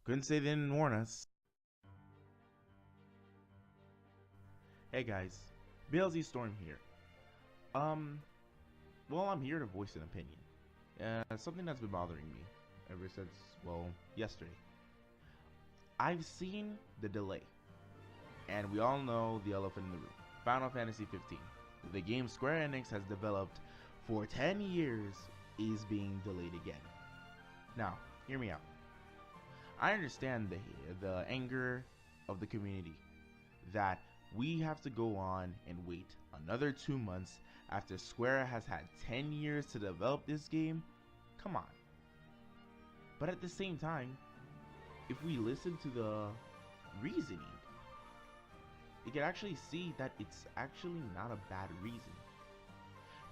Couldn't say they didn't warn us. Hey guys, Blzstorm here. Um, well, I'm here to voice an opinion. Something that's been bothering me ever since, well, yesterday. I've seen the delay, and we all know the elephant in the room. Final Fantasy 15. The game Square Enix has developed for 10 years is being delayed again. Now, hear me out. I understand the anger of the community that we have to go on and wait another 2 months after Square has had 10 years to develop this game. Come on. But at the same time, if we listen to the reasoning, you can actually see that it's actually not a bad reason.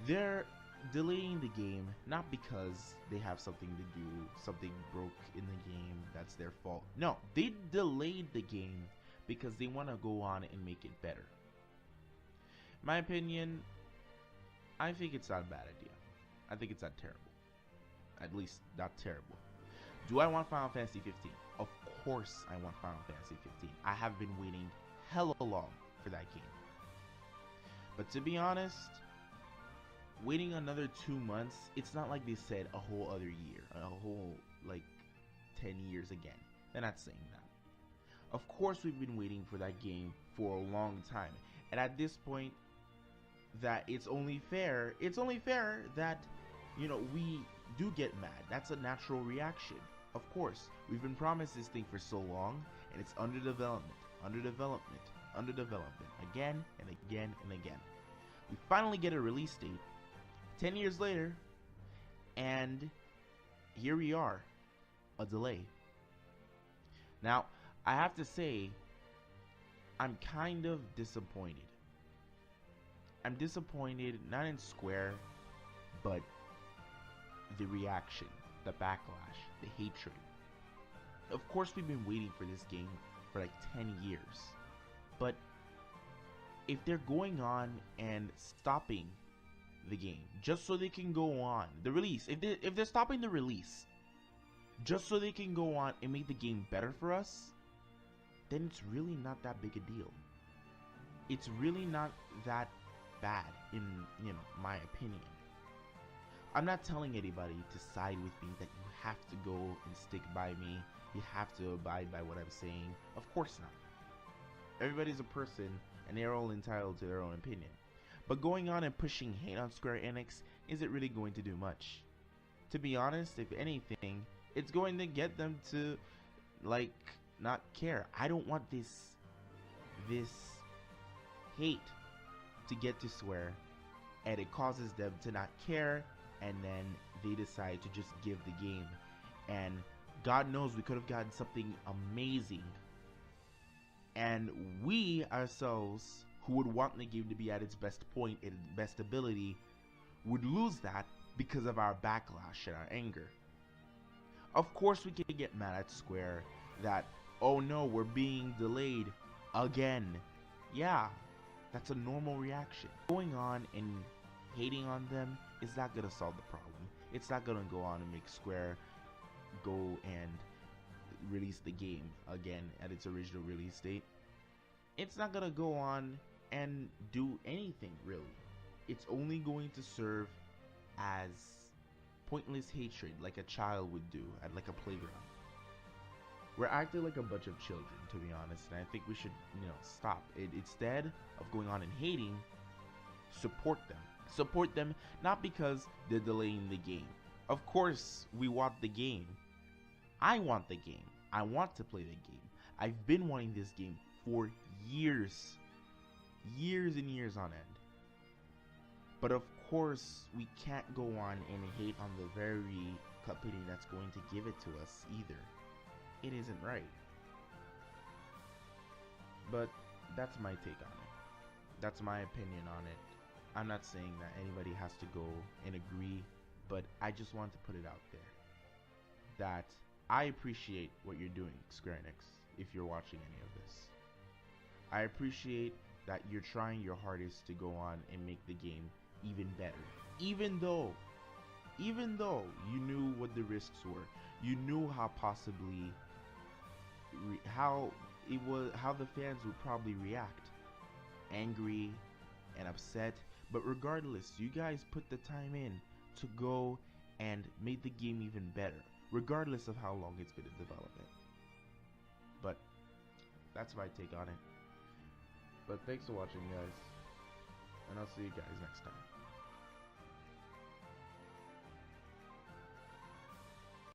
They're delaying the game not because they have something to do, something broke in the game, that's their fault. No, they delayed the game because they want to go on and make it better. My opinion, I think it's not a bad idea. I think it's not terrible. At least, not terrible. Do I want Final Fantasy 15? Of course I want Final Fantasy 15. I have been waiting hella long for that game. But to be honest, waiting another 2 months, it's not like they said a whole other year, a whole, like, 10 years again. They're not saying that. Of course we've been waiting for that game for a long time. And at this point, that it's only fair that, we do get mad. That's a natural reaction. Of course, we've been promised this thing for so long, and it's under development, again and again and again. We finally get a release date, 10 years later, and here we are, a delay. Now, I have to say, I'm kind of disappointed. I'm disappointed not in Square, but the reaction, the backlash, the hatred. Of course we've been waiting for this game for like 10 years. But if they're going on and stopping the game just so they can go on the release, if they're stopping the release just so they can go on and make the game better for us, then it's really not that big a deal. It's really not that bad in, my opinion. I'm not telling anybody to side with me, that you have to go and stick by me, you have to abide by what I'm saying. Of course not. Everybody's a person and they're all entitled to their own opinion. But going on and pushing hate on Square Enix isn't really going to do much. To be honest, if anything, it's going to get them to, like, not care. I don't want this hate to get to Square, and it causes them to not care, and then they decide to just give the game. And God knows we could have gotten something amazing, and we ourselves, who would want the game to be at its best point and best ability, would lose that because of our backlash and our anger. Of course we can get mad at Square that, oh no, we're being delayed again. Yeah, that's a normal reaction. Going on and hating on them is not going to solve the problem. It's not going to go on and make Square go and release the game again at its original release date. It's not going to go on and do anything, really. It's only going to serve as pointless hatred, like a child would do at like a playground. We're acting like a bunch of children, to be honest, and I think we should, stop it. Instead of going on and hating, support them. Support them not because they're delaying the game. Of course, we want the game. I want the game. I want to play the game. I've been wanting this game for years. Years and years on end. But of course, we can't go on and hate on the very company that's going to give it to us either. It isn't right. But that's my take on it. That's my opinion on it. I'm not saying that anybody has to go and agree, but I just want to put it out there that I appreciate what you're doing, Square Enix, if you're watching any of this. I appreciate that you're trying your hardest to go on and make the game even better. Even though you knew what the risks were, you knew how possibly how the fans would probably react, angry and upset. But regardless, you guys put the time in to go and make the game even better, regardless of how long it's been in development. But that's my take on it. But thanks for watching, guys, and I'll see you guys next time.